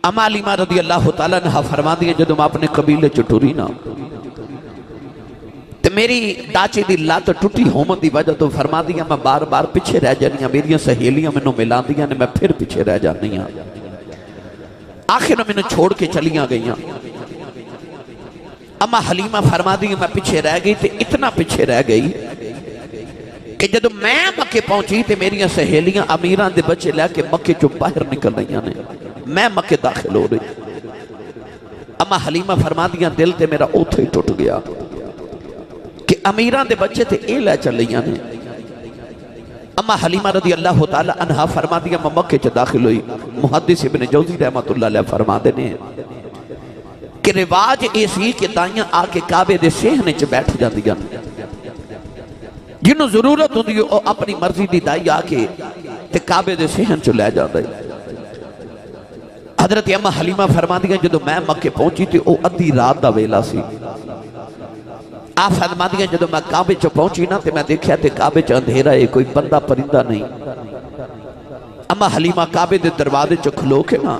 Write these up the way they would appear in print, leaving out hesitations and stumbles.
اما علیمہ رضی اللہ تعالیٰ عنہ فرما دیا جدو میں اپنے قبیلے چٹوری نا تو میری ڈاچے دی لات ٹوٹی ہومن دی وجہ تو فرما دیا میں بار بار پیچھے رہ جانیاں میری سہیلیاں میں نو ملان دیا نے میں پھر پیچھے رہ جانیاں آخر میں نے چھوڑ کے چلیاں گئیاں اما حلیمہ فرما دیا میں پیچھے رہ گئی تے اتنا پیچھے رہ گئی کہ جدو میں مکے پہنچی تے میری سہیلیاں امیران دے بچے لے کے مکے چو باہر نکل رہیاں نے میں مکے داخل ہو رہی اما حلیمہ فرما دیا دل تے میرا اوتھے ہی ٹوٹ گیا کہ امیران دے بچے تے اے لے چل رہیاں نے اما حلیمہ رضی اللہ تعالی عنہ فرما دیا میں مکے چو داخل ہوئی محدث ابن جوزی رحمت اللہ علیہ فرما دینے کہ رواج ایسی کہ دائیاں آکے کعبے دے سہنے چ بیٹھ جاندیاں جنہوں ضرورت ہوندی ہے اپنی مرضی دی دائی آکے تے کعبے دے سہن چ لے جاندے حضرت اما حلیمہ فرما دیا جدو میں مکے پہنچی تھی او ادھی رات دا ویلا سی آپ فرما دیا جدو میں کعبے چ پہنچی نا تے میں دیکھیا تے کعبے چ اندھیرا ہے کوئی بندہ پرندہ نہیں اما حلیمہ کعبے دے دروازے چ کھلو کے نا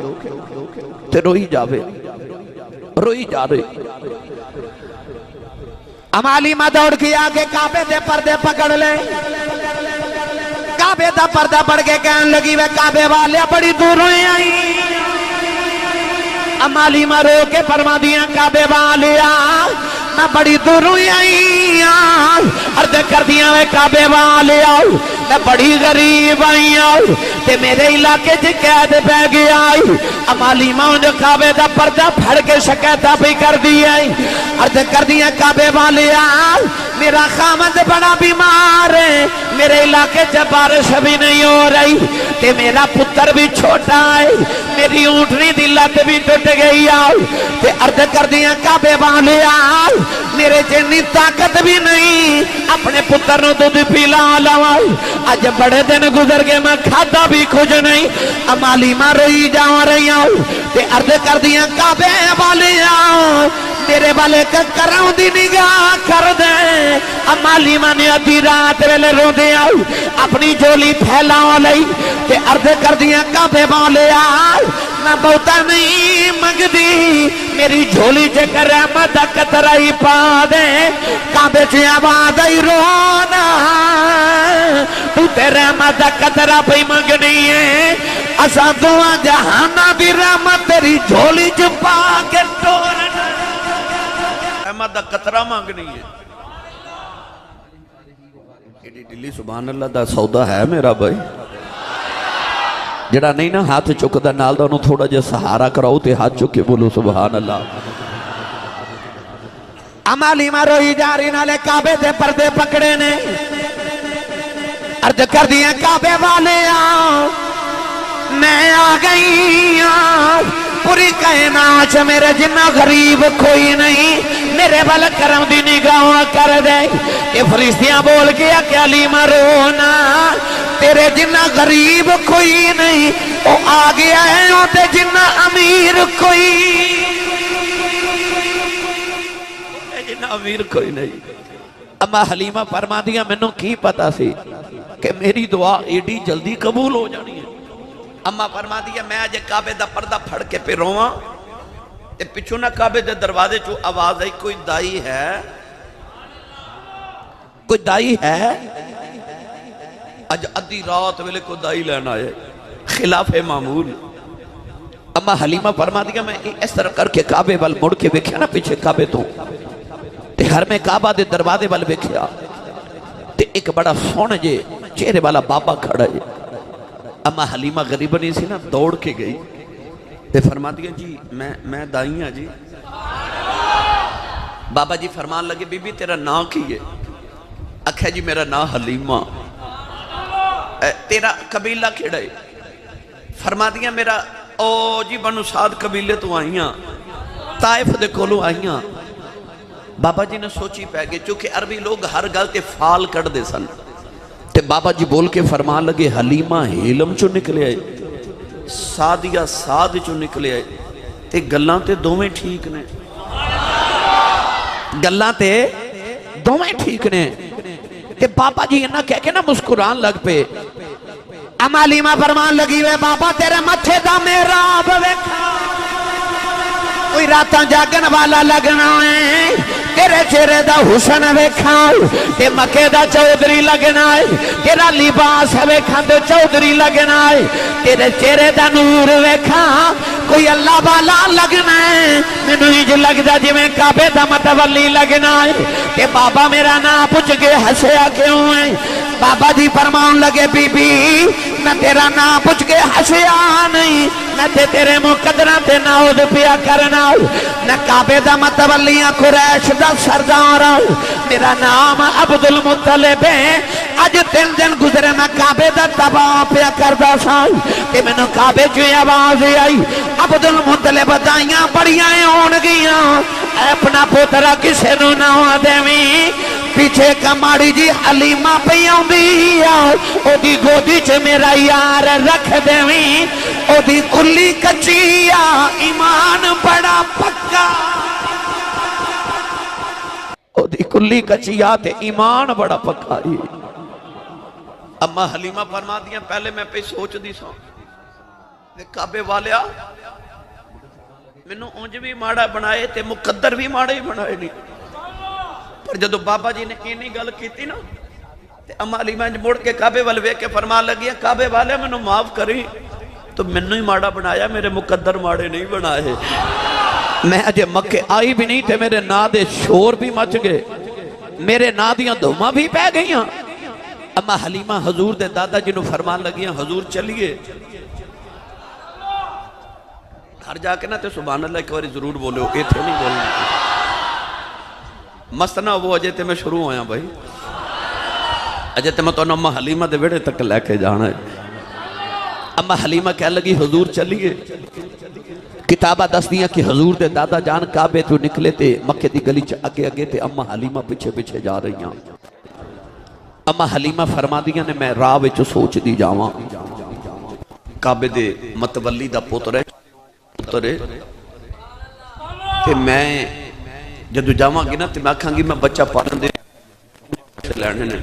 تے روئی جاوے روئی جا رہے اما علیمہ دوڑ کے آگے کعبے دے پردے پکڑ لے کعبے دا پردہ پڑھ کے کہن لگی وہ کعبے والے بڑی دور ہوئے آئی اما علیمہ رو کے فرما دیا کعبے والے میں بڑی دور ہوئی آئی عرض کر دیا میں کعبے والے میں بڑی غریب آئی تے میرے علاقے جے قید پہ گیا اما علیمہ انہوں کعبے دا پردہ پھڑ کے شکایتہ بھی کر دیا عرض کر دیا کعبے والے میرا خامد بڑا بیمار ہے میرے علاقے جب بارش بھی نہیں ہو رہی تے میرا پتر بھی چھوٹا ہے میری اونٹنی دی لت بھی ٹوٹ گئی تے عرض کر دیا کعبے والے میرے جنی طاقت بھی نہیں اپنے پتر نو دودھ پیلا لاؤ آج بڑے دن گزر گئے میں کھاتا بھی کچھ نہیں اما علیمہ روئی جا رہی ہوں تے عرض کر دیا کعبے والے میرے والے کا کروں دی نگاہ کر دے اما علیمہ نے ادھی رات ویلے رو دے اپنی جولی پھیلاؤ لئی تے عرض کر دیا کعبے والے میں بہتا نہیں مگ دی میری جھولی چے کر رحمت قطرائی پا دے کعبے چے آواز آئی رونا تو تے رحمت قطرہ پہ مگنی ہے اسا دعا جہانا بھی رحمت تیری جھولی چے پا کے ٹورنا رحمت قطرہ مانگنی ہے ایڈی ڈلی سبحان اللہ دا سودا ہے میرا بھائی جڑا نہیں نا ہاتھ چکدا نال دا انہوں تھوڑا جے سہارا کراؤ تے ہاتھ چکے بولو سبحان اللہ اما علیمہ روئی جاری نالے کعبے دے پردے پکڑے نے عرض کر دیا کعبے والے میں آ گئی پوری کائنات میرے جنہ غریب کوئی نہیں میرے بل کرم دی نگاہ کر دے یہ فرشتیاں بول گیا کہ علیمہ رونا تیرے جنہ غریب کوئی نہیں وہ آ گیا ہے تے جنہ امیر کوئی جنہ امیر کوئی نہیں اما حلیمہ فرما دیا میں نے کی پتا سی کہ میری دعا ایڈی جلدی قبول ہو جانی ہے اما فرما دیا میں آج کعبے دا پردہ پھڑ کے پہ رواں تے پچھو نہ کعبے دے دروازے چو آواز آئی کوئی دائی ہے کوئی دائی ہے اج ادھی رات ویلے کو دائی لینا ہے خلاف معمول اما حلیمہ فرما دیا میں اس طرح کر کے کعبے وال مڑ کے ویکھیا نا پیچھے کعبے تو تے گھر میں کعبہ دے دروازے وال ویکھیا تے ایک بڑا سونے جے چہرے والا بابا کھڑا ہے اما حلیمہ غریبہ نہیں سی نا دوڑ کے گئی تے فرما دیا جی میں دائیں جی بابا جی فرمان لگے بی بی تیرا نام کی ہے اکھا جی میرا نام حلیمہ تیرا قبیلہ کھڑا ہے فرما دیا میرا او جی بنو سعد قبیلے تو آئیاں طائف دے کولو آئیاں بابا جی نے سوچی پہ گئے چونکہ عربی لوگ ہر گلتے فال کر دے سن تے بابا جی بول کے فرمان لگے حلیمہ ہیلم چو نکلے آئے سادیا ساد چو نکلے آئے تے گلاں تے دومیں ٹھیک نے گلاں تے دومیں ٹھیک نے تے بابا جی انہا کہہ کے نا مسکران لگ پہ اما علیمہ فرمان لگی وے بابا تیرے مچھے دا میرا بوے کھا کوئی راتاں جاگن والا لگنا ہے تیرے چہرے دا حسن ویکھا تے مکے دا چودھری لگنا ہے تیرا لباس ویکھا تے چودھری لگنا ہے تیرے چہرے دا نور ویکھا کوئی اللہ والا لگنا ہے مینوں انج لگدا جویں کعبے دا متولی لگنا ہے تے بابا میرا نام پوچھ کے ہسیا کیوں ہے بابا جی فرمان لگے بی بی میں تیرا نام پوچھ کے ہسیا نہیں میں تیرے مقدرہ تے ناؤد پیا کرنا میں کعبے دا متولیاں قریش دا سردار میرا نام عبدالمطلب ہے اج 3 دن گزرے میں کعبے دا تباہ پیا کردا سا تے مینوں کعبے چوں آواز آئی عبدالمطلب دائیاں بڑیاں ہون گیاں اپنا پوترا کسے نوں نہ دیویں پیچھے کماڑی جی حلیمہ پہ آؤندی او دی گودی چ میرا یار رکھ دیویں او دی کلی کچیا ایمان بڑا پکا او دی کلی کچیا تے ایمان بڑا پکا اما حلیمہ فرما دیا پہلے میں پہ سوچ دی سا کعبے والیا منو اونج بھی ماڑا بنائے تے مقدر بھی ماڑا ہی بنائے نہیں پر جدو بابا جی نے اینی گل کیتی نا تے اما حلیمہ مڑ کے کعبے والے وے کے فرما لگیا کعبے والے منو معاف کری تو منو ہی ماڑا بنایا میرے مقدر ماڑے نہیں بنائے میں اجے مکے آئی بھی نہیں تھے میرے نا دے شور بھی مچ گئے میرے نا دیاں دھوماں بھی پہ گئیاں اما حلیمہ حضور دے دادا جنہوں فرمان لگیاں حضور چلیے گھر جا کے نا تے سبحان اللہ ایک باری ضرور بولے اے تھے نہیں بولنے مستنا وہ اجے تے میں شروع ہویا بھائی اجے تے میں تو اما حلیمہ دے ویڑے تک لے کے جانا ہے اما حلیمہ کہہ لگی حضور چلیے کتابہ دس دیا کہ حضور دے دادا جان کعبے تو نکلے تے مکے دی گلی چ اگے اگے تے اما حلیمہ پیچھے پیچھے جا رہی ہیں اما حلیمہ فرما دیا نے میں راہ وچ سوچ دی جاواں کعبے دے متولی دا پوترے تے میں جدو جاواں گی نا تے میں آکھاں گی میں بچہ پالن دے لینے نے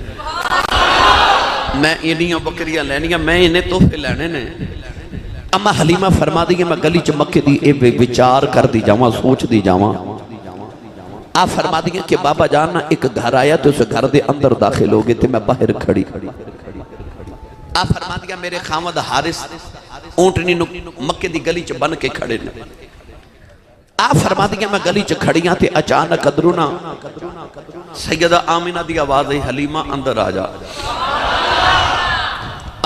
میں انہیاں بکریاں لینیاں میں انہیں تحفے لینے نے اما حلیمہ فرما دی میں گلی چ مکے دی اے وچار کر دی جاواں سوچ دی جاواں آپ فرما دی کہ بابا جاننا ایک گھر آیا تو اس گھر دے اندر داخل ہو گئے تے میں باہر کھڑی آپ فرما دیا میرے خامد حارس اونٹنی مکے دی گلی چ بن کے کھڑے نے آپ فرما دیا میں گلی چ کھڑیاں تے اچانک ادرونا سیدہ آمینہ دی آواز ہے حلیمہ اندر آ جا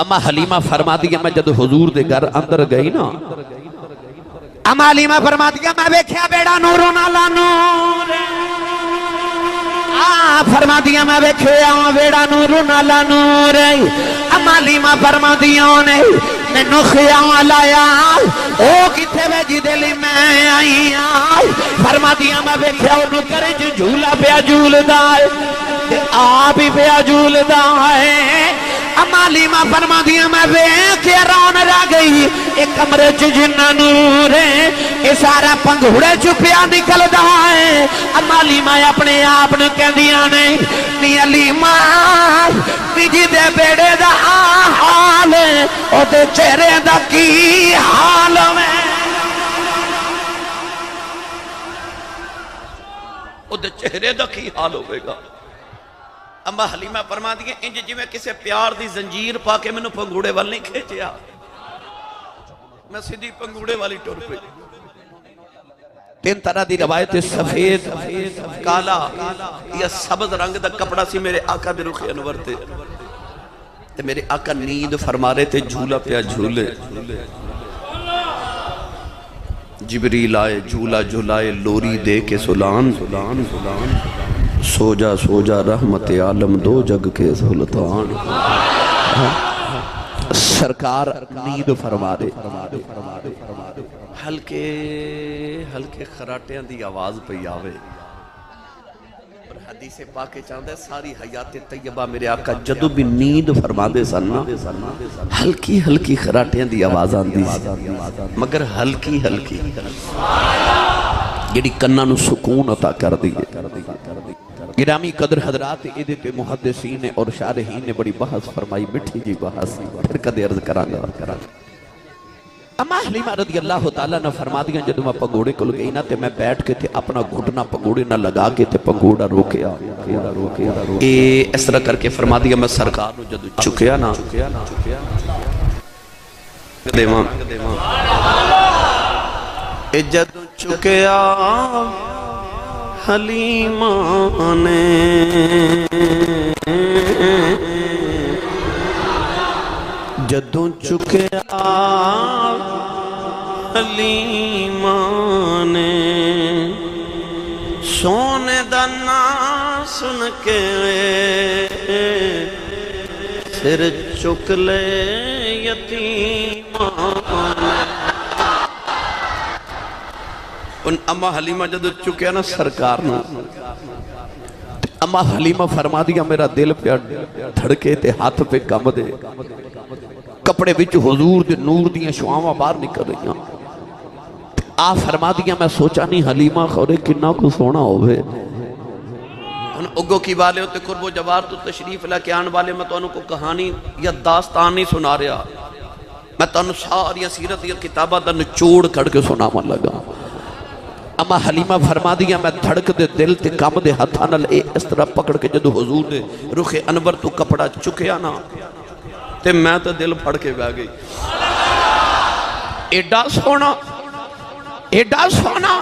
اما حلیمہ فرما دیا میں جد حضور دے گھر اندر گئی نا اما حلیمہ فرما دیا میں بیکھیا بیڑا نورو نالا نور فرما دیا میں بیکھیا بیڑا نورو نالا نور اما حلیمہ فرما دیا میں خیال آیا او کتے ویجی دلی میں آئی فرما دیا میں بیکھیا انہوں کرے جو جھولا پیا جھول دائے آپ ہی پیا جھول دائے اما حلیمہ فرما دیا میں بیکھ رون رہ گئی ایک کمرے جنہ نور ہے یہ سارا پنگھوڑے چھپیا نکل دائے اما حلیمہ اپنے آپ نے کہہ دیا نہیں نی حلیمہ بیجی دے بیڑے دا حال ہے او دے چہرے دا کی حال میں او دے چہرے دا کی حال ہوئے گا اما حلیمہ فرما دیئے انج جی میں کسے پیار دی زنجیر پا کے میں نے پنگوڑے وال نہیں کھیچیا میں سیدھی پنگوڑے والی ٹور پہ 3 طرح دی روایت سفید کالا یا سبز رنگ دا کپڑا سی میرے آقا دے رخ انور تے تے میرے آقا نیند فرما رہے تے جھولا پیا جھولے جبریل آئے جھولا جھولائے لوری دے کے سلان سو جا رحمت عالم دو جگ کے سلطان سرکار نیند فرما دے ہلکے خراٹیاں دی آواز پہ آوے اور حدیث پاکے چاہتا ہے ساری حیات طیبہ میرے آقا جدو بھی نیند فرما دے سننا ہلکی خراٹیاں دی آواز آن دی مگر ہلکی جڑی کنہ نو سکون عطا کر دیئے گرامی قدر حضرات ایدے محدثین اور شارحین نے بڑی بحث فرمائی مٹھی جی بحث پھر کدے عرض کرانگا اما حلیمہ رضی اللہ تعالیٰ نے فرما دیا جدو میں پنگوڑے کو گئی نا تے میں بیٹھ کے تھے اپنا گھٹنا پنگوڑے نہ لگا کے تھے پنگوڑا روکیا اس طرح کر کے فرما دیا میں سرکار نو جدو چکیا نا جدو چکیا حلیمہ نے جدوں چکیا حلیمہ نے سونے دا نام سن کے سر چک لے یتیمہ ان اما حلیمہ جدوں چکیا نا سرکار نا اما حلیمہ فرما دیا میرا دل پہ دھڑکے تے ہاتھ پہ کم دے کپڑے بچ حضور دے نور دیاں شعاواں باہر نکل رہی ہیں آ فرما دیا میں سوچا نہیں حلیمہ خورے کنہ کو سونا ہوئے ان اگو کی والے ہوتے قرب و جوار تو تشریف لے کے آن والے میں تو انہوں کو کہانی یا داستان نہیں سنا رہا میں تو انہوں ساری سیرت یا کتابہ دا نچوڑ کر کے سنا من لگا اما حلیمہ فرما دیا میں دھڑک دے دل تے کام دے ہتھانل اس طرح پکڑ کے جدو حضور دے رخ انور تو کپڑا چکیا نا تے میں تو دل پھڑ کے بہ گئی ایڈا سونا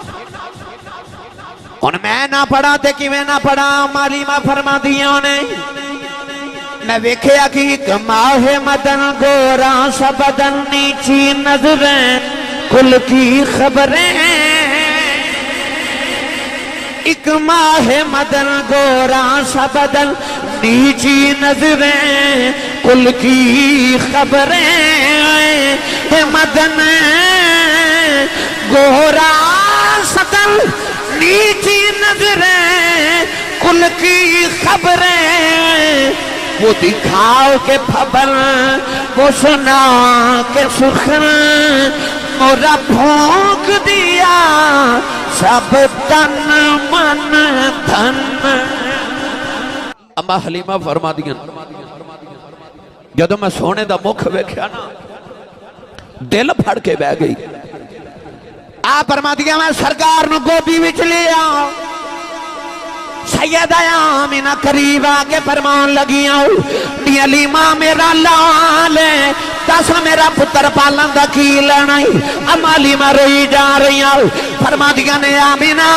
ان میں نہ پڑھا تے کیویں نہ پڑھا حلیمہ فرما دیا نے میں ویکھیا کہ ایک ماہ مدن گورا سا بدن نیچی نظریں کل کی خبریں ایک ماہ مدن گورا سا بدن نیچی نظریں کل کی خبریں مدن گورا سا بدن نیچی نظریں کل کی خبریں وہ دکھاؤ کے پھبل وہ سنا کے سخن مورا بھونک دیا سب تن من دھن اما حلیمہ فرما دیا جدو میں سونے دا مکھ ویکھیا نا دل پھڑ کے بہ گئی آپ فرما دیا میں سرکار نو گودی وچ لیا سیدہ آمینہ قریب آگے فرمان لگیاں دی حلیمہ میرا لال ہے تاسا میرا پتر پالن دا کی لڑائی اما حلیمہ روئی جا رہی ہیں فرما دیا نے آمینہ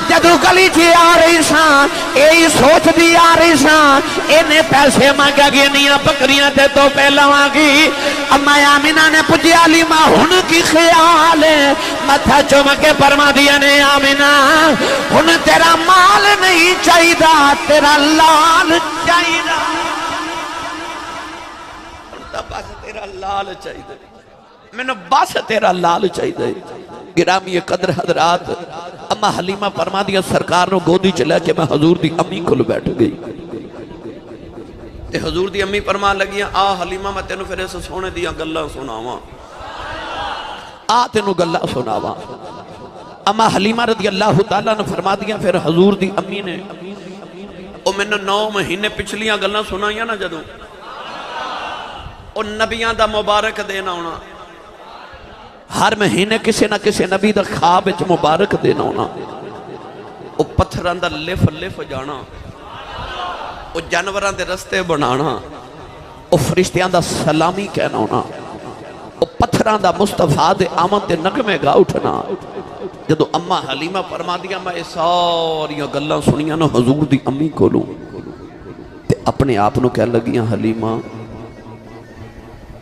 جدو گلی چی آ رہی ساں ایہی سوچ دی آ رہی ساں انہیں پیسے مانگا گیا نہیں بکریاں تے تو پہلا مانگی اما آمینہ نے پوچھی حلیمہ ہن کی خیال ہے متھا چومکے فرما دیا نے آمینہ ہن تیرا مال نہیں چاہیدہ تیرا لال چاہیدہ بس تیرا لال چاہیدہ میں نے بس تیرا لال چاہیدہ گرامی قدر حضرات اما حلیمہ فرما دیا سرکار نو گودی چلا کہ میں حضور دی امی کھل بیٹھ گئی تے حضور دی امی فرما لگیا آ حلیمہ میں تینو پھر ایسا سونے دیا گلہ سناواں آ تینو گلہ سناواں اما حلیمہ رضی اللہ تعالیٰ نے فرما دیا پھر حضور دی امی نے او میں نے 9 مہینے پچھلیاں گلہ سنائیاں نا جدوں او نبیاں دا مبارک دینا ہونا ہر مہینے کسی نہ کسی نبی دا خواب وچ مبارک دینا ہونا او پتھراں دا لف جانا او جانوراں دے رستے بنانا او فرشتیاں دا سلامی کہنا ہونا او پتھراں دا مصطفیٰ دے آمد دے نغمے گا اٹھنا جدو اما حلیمہ فرما دیا میں ساریاں گلاں سنیاں نا حضور دی امی کو لوں تے اپنے آپ نو کہہ لگیاں حلیمہ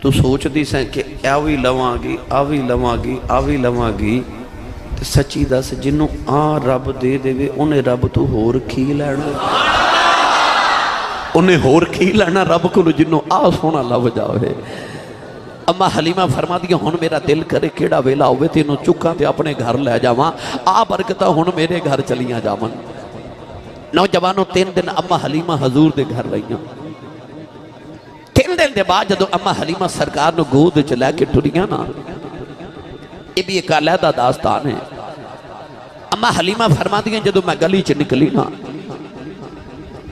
تو سوچ دی سیں کہ آوی لواں گی تے سچی دس جنوں آ رب دے دے وے انہیں رب تو ہور کھی لینا رب کو جنوں آ سونا لو جاوے اما حلیمہ فرما دیا ہن میرا دل کرے کیڑا ویلا ہوئے تینوں چکاں تے اپنے گھر لے جاواں آ برکتہ ہن میرے گھر چلیاں جاواں نوجوانوں 3 دن اما حلیمہ حضور دے گھر رہیاں 3 دن دے بعد جدو اما حلیمہ سرکار نو گود چلے کے ٹریاں نا یہ بھی ایک علیحدہ داستان ہے اما حلیمہ فرما دیا جدو میں گلی چ نکلی نا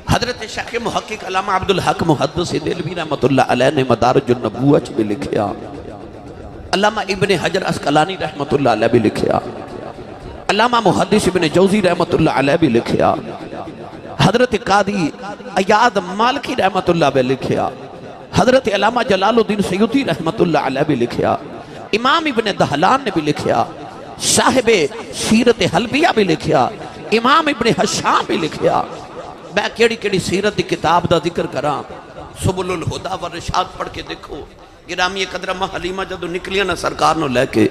حضرت شیخ محقق علامہ عبدالحق محدث دلوی رحمت اللہ علیہ نے مدارج النبوہ بھی لکھیا علامہ ابن حجر اسقلانی رحمت اللہ علیہ بھی لکھیا، علامہ محدث ابن جوزی رحمت اللہ علیہ بھی لکھیا، حضرت قاضی ایاد مالکی رحمت اللہ بھی لکھیا، حضرت علامہ جلال الدین سیوطی رحمت اللہ علیہ بھی لکھیا، امام ابن دہلان نے بھی لکھیا، صاحب سیرت حلبیہ بھی لکھیا، امام ابن حشام بھی لکھیا۔ میں کیڑی کیڑی سیرت دی کتاب دا ذکر کراں، سبل الہدا والرشاد پڑھ کے دیکھو۔ گرامی قدر اما حلیمہ جدو نکلیاں نا سرکار نو لے کے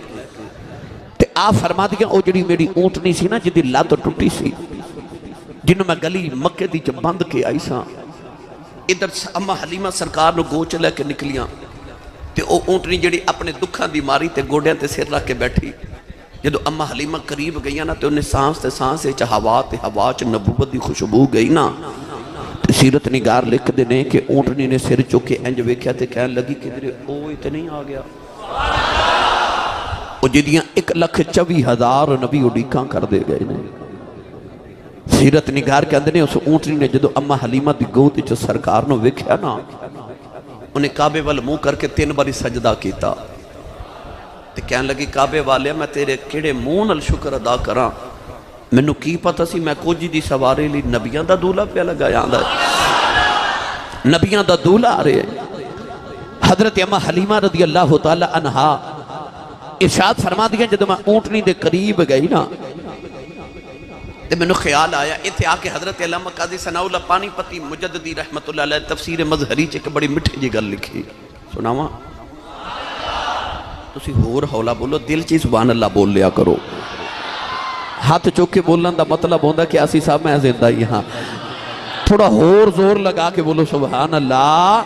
تے آپ فرما دیا او جڑی میری اونٹنی سی نا جدی لات ٹوٹی سی، جنہوں میں گلی مکے دی جب بند کے آئی ساں، ادھر اما حلیمہ سرکار نو گوچ لے کے نکلیاں تے او اونٹنی جڑی اپنے دکھاں دی ماری تے گوڑیاں تے سر رکھ کے بیٹھی۔ جدو اما حلیمہ قریب گئیاں نا تے انہیں سانس تے سانس چ ہوا تے ہوا چ نبوت دی خوشبو گئی نا، سیرت نگار لکھ دینے کہ اونٹنی نے سر چکے انج ویکھیا تے کہنے لگی کہ میرے او تے نہیں آ گیا۔ او جدیاں 1,24,000 نبی اڈیکاں کر دے گئے نے۔ سیرت نگار کے اندر نے اس اونٹنی نے جدو اما حلیمہ دی گود وچ سرکار نو ویکھیا نا، انہیں کعبے وال منہ کر کے 3 باری سجدہ کیتا تے کہنے لگی کعبے والے میں تیرے کیڑے منہ نال شکر ادا کراں، مینوں کی پتہ سی میں کوجی دی سوارے لی نبیاں دا دولہ پہ لگایا آندا ہے، نبیاں دا دولہ آ رہے ہیں۔ حضرت اما حلیمہ رضی اللہ تعالی عنہا ارشاد فرما دیا جدو میں اونٹنی دے قریب گئی نا تے میں نے خیال آیا ایتھے آکے حضرت علامہ قاضی ثناء اللہ پانی پتی مجددی رحمت اللہ علیہ تفسیر مظہری چ ایک بڑی مٹھی جی گل لکھی، سناواں تسی ہور ہولا بولو، دل چی سبحان اللہ بول لیا کرو، ہاتھ چوکے بولن دا مطلب ہوندہ کہ آسی صاحب میں زندہ ہی ہاں، تھوڑا ہور زور لگا کے بولو سبحان اللہ۔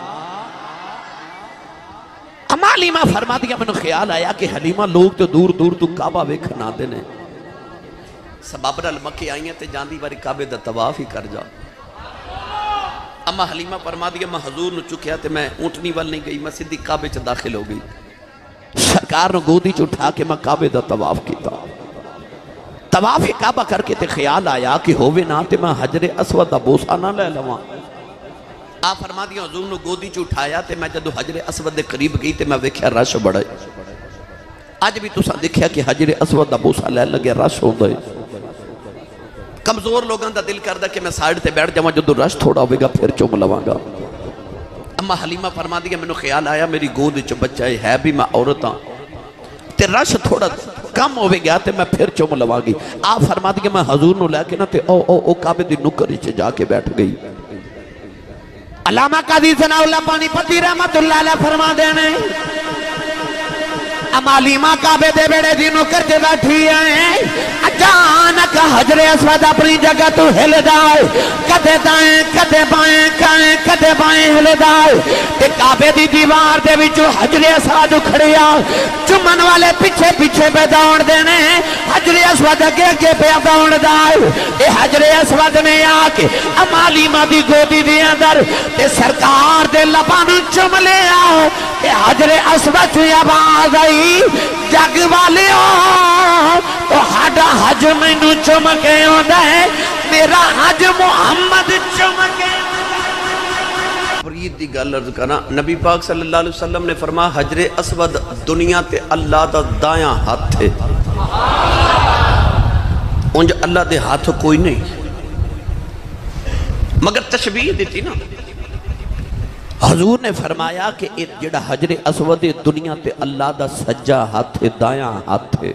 اما حلیمہ فرما دیا میں نے خیال آیا کہ حلیمہ لوگ تو دور دور تو کعبہ ویکھنا دینے، سباب رل مکے آئیں تے جاندی باری کعبے دا طواف ہی کر جا۔ اما حلیمہ فرما دیا میں حضور نو چکیا تے میں اونٹنی وال نہیں گئی، میں سیدھی کعبے چ داخل ہو گئی، سرکار نو گودی چ اٹھا کے میں کعبے دا طواف کیتا، طواف کعبہ کر کے تے خیال آیا کہ ہووے نا تے میں حجر اسود دا بوسا نہ لے لواں۔ آپ فرما دیا حضور نو گودی چ اٹھایا تے میں جدو حجر اسود دے قریب گئی تے میں ویکھیا رش بڑا ہے، اج بھی تساں دیکھیا کہ حجر اسود دا بوسا لے لگے رش ہوندا ہے۔ کمزور لوگاں دا دل کردا کہ میں سائیڈ تے بیٹھ جاواں، جدو رش تھوڑا ہوئے گا پھر چوم لواں گا۔ اما حلیمہ فرما دیا مینوں خیال آیا میری گود وچ بچہ ہے بھی میں عورت ہاں تے رش تھوڑا کم ہوئے گیا تے میں پھر چوم لواں گی۔ آپ فرما دیا میں حضور نو لے کے نا تے او کعبے دی نکر وچ جا کے بیٹھ گئی۔ علامہ قاضی ثناء اللہ پانی پتی رحمت اللہ علیہ فرما دینے اما حلیمہ کعبے دے بیڑے دی نکر تے بیٹھی آئیں، اچانک حجر اسود اپنی جگہ تو ہل دائے، کدے دائیں کدے بائیں کائیں کدے بائیں ہل دائے تے کعبے دی دیوار دے وچوں حجر اسود کھڑیا، چمن والے پیچھے پیچھے پہ دوڑ دینے، حجر اسود اگے اگے پہ دوڑ دائے۔ اے حجر اسود نے آ کے اما حلیمہ دی گودی دی اندر تے سرکار دے لباں نوں چم لیا، تے حجر اسود چوں آواز آئی جگ والیو تو ہاڈا حج مینوں چمکے ہوندا ہے، میرا حج محمد چمکے۔ فرید دی گل عرض کرنا، نبی پاک صلی اللہ علیہ وسلم نے فرمایا حجر اسود دنیا تے اللہ دا دایاں ہاتھ ہے، انج اللہ دے ہاتھ کوئی نہیں، مگر تشبیہ دیتی نا، حضور نے فرمایا کہ جڑا حجر اسود دنیا تے اللہ دا سجا ہاتھ ہے، دایاں ہاتھ ہے۔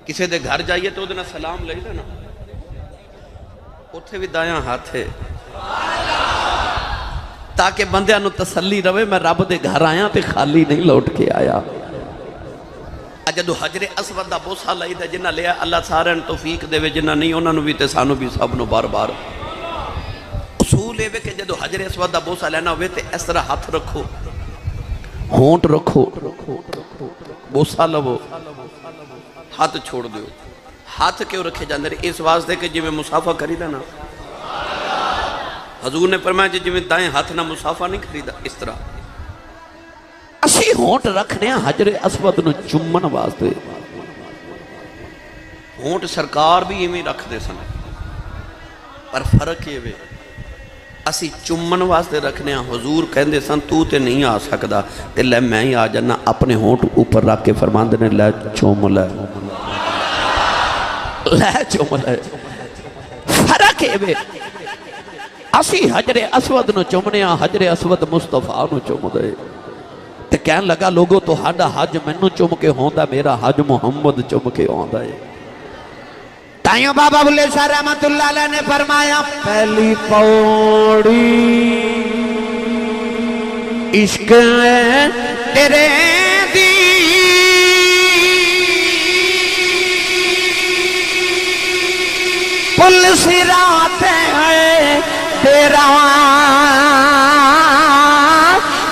کسے دے گھر جائیے تو ادھنا سلام لے لینا، اتھے بھی دایاں ہاتھ ہے، تاکہ بندیاں نو تسلی روے میں رب دے گھر آیا تے خالی نہیں لوٹ کے آیا۔ جدو حجر اسود دا بوسا لئی دا جنہ لیا اللہ سارے توفیق دے وے، جنہ نہیں انہاں نو بھی تے سانو بھی سب نو بار بار اصول ہے کہ جدو حجر اسود دا بوسا لینا ہوئے تے اس طرح ہاتھ رکھو، ہونٹ رکھو، بوسا لو، ہاتھ چھوڑ دیو۔ ہاتھ کیوں رکھے جاندے رہے؟ اس واسطے کہ جی میں مسافہ کری دا نا، حضور نے فرمایا جی میں دائیں ہاتھ نہ مسافہ نہیں کری دا، اس طرح اسی ہونٹ رکھنے حجر اسود نو چمن واسطے، ہونٹ سرکار بھی ایویں رکھ دے سن، پر فرق یہ وے اسی چمن واسطے رکھنے ہیں. حضور کہندے سن تو تے نہیں آ سکدا تے لے میں ہی آ جانا. اپنے ہونٹ اوپر رکھ کے فرماندے نے لے چوم لے چوم لے. فرق ہے بے اسی حجر اسود نو چومنے ہاں, حجر اسود مصطفیٰ نو چوم دے. تے کہن لگا لوگوں تو ہاڈا حج مینوں چوم کے ہوندا, میرا حج محمد چوم کے ہوندا ہے. تائیوں بابا بلے شاہ رحمت اللہ علیہ نے فرمایا پہلی پوڑی عشق تیرے دی پل صراط ہے تیرا